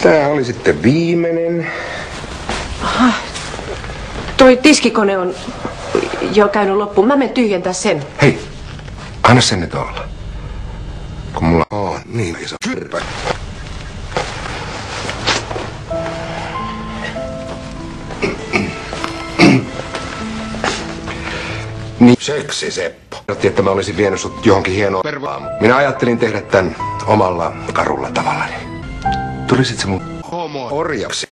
Tää oli sitten viimeinen. Aha. Toi tiskikone on jo käynyt loppuun. Mä menen tyhjentää sen. Hei, anna sen nyt olla. Kun mulla on niin iso kyrpä. Niin, seksi Seppo. Odotti, että mä olisin vienyt sut johonkin hienoon pervaan. Minä ajattelin tehdä tän omalla karulla tavallani. Tulisit se mun homo-orjaksi?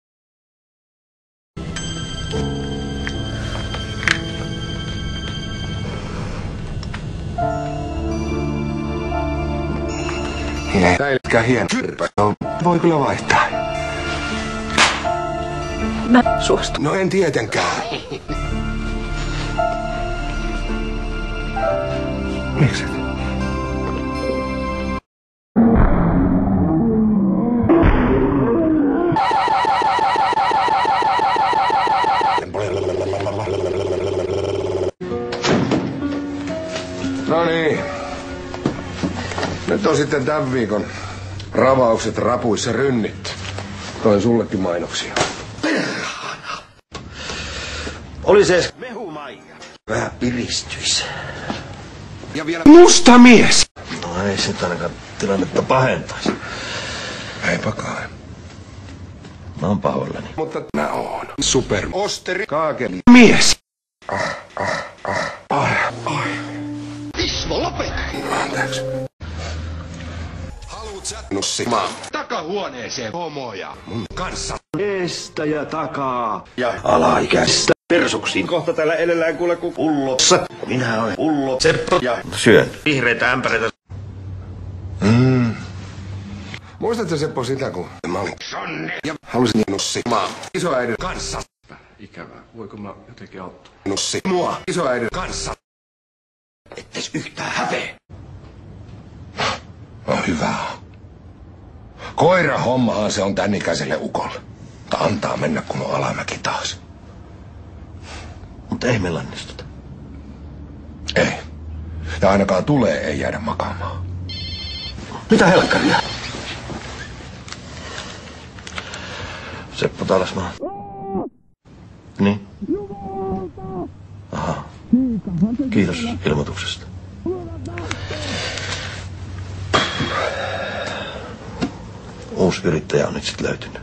Tää ei olekaan hieno kyrpä. No, voi kyllä vaihtaa. Mä suostun. No en tietenkään. Miksi? No niin. Nyt on sitten tämän viikon ravaukset rapuissa rynnit. Toin sullekin mainoksia. Perhana. Oli se mehumaija. Vähän piristyis. Ja vielä musta mies! No ei se ainakaan tilannetta pahentaisi. Eipä kai. Mä oon pahoillani. Mutta mä oon super osteri kaakeli mies. Ismo, lopeta! Anteeksi. Haluut sä Nussi. takahuoneeseen homoja? Mun kanssa. Eestä ja takaa. Ja alaikäistä persuksiin. Kohta täällä elellään kuule kun pullossa. Minä olen pullo Seppo ja syön vihreitä ämpäreitä. Muistatko Seppo sitä, kun mä olin sonne ja halusin Nussi isoäidin kanssa. Ikävää. Voiko mä jotenkin auttaa? Nussi mua isoäidin kanssa. Etteis yhtään häpeä. No hyvä. Koira hommahan se on tän ikäiselle ukolle. Mutta antaa mennä, kun on alamäki taas. Mutta ei me lannistuta. Ei. Ja ainakaan tulee ei jäädä makaamaan. Mitä helkkaria? Seppo Talasmaa. Niin? Aha. Kiitos ilmoituksesta. Uusi yrittäjä on nyt sit löytynyt.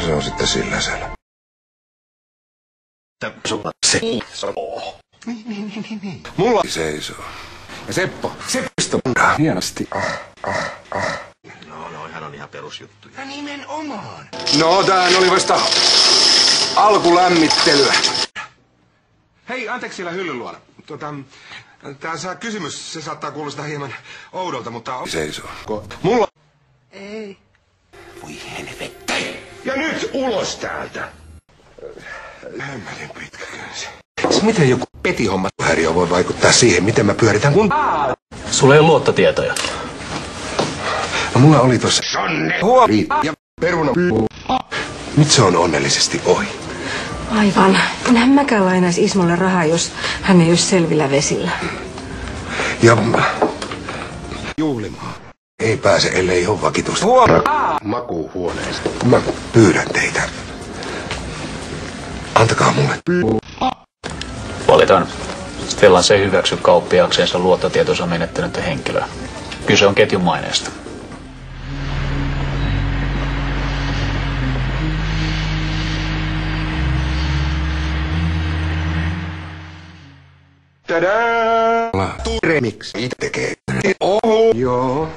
Se on sitten sillä selvä. Se. Niin. Mulla seisoo. Ja Seppo istui hienosti. No, hän on ihan perusjuttuja. Ja nimenomaan. No, tää oli vasta alkulämmittelyä. Hei, anteeksi siellä hyllyn luona. Tää kysymys, se saattaa kuulostaa hieman oudolta, mutta seisoo. Mulla Ei. voi helvettä. Ja nyt ulos täältä. Hämmärin pitkä könsi. Miten joku petihomma häiriö voi vaikuttaa siihen, miten mä pyöritän kun... Sulla ei ole luottotietoja. No mulla oli tossa sonne, huoli ja peruna. Nyt se on onnellisesti ohi. Aivan. Enhän mäkään lainaisi Ismolle rahaa, jos hän ei olisi selvillä vesillä. Ja juhlimaan ei pääse, ellei ole vakituista makuuhuoneesta. Mä pyydän teitä. Antakaa mulle. Valitaan. Stellans ei hyväksy kauppiaakseensa luottotietonsa menettänyttä henkilöä. Kyse on ketjun maineesta. Tadaa! Remix tekee. Oho! Joo.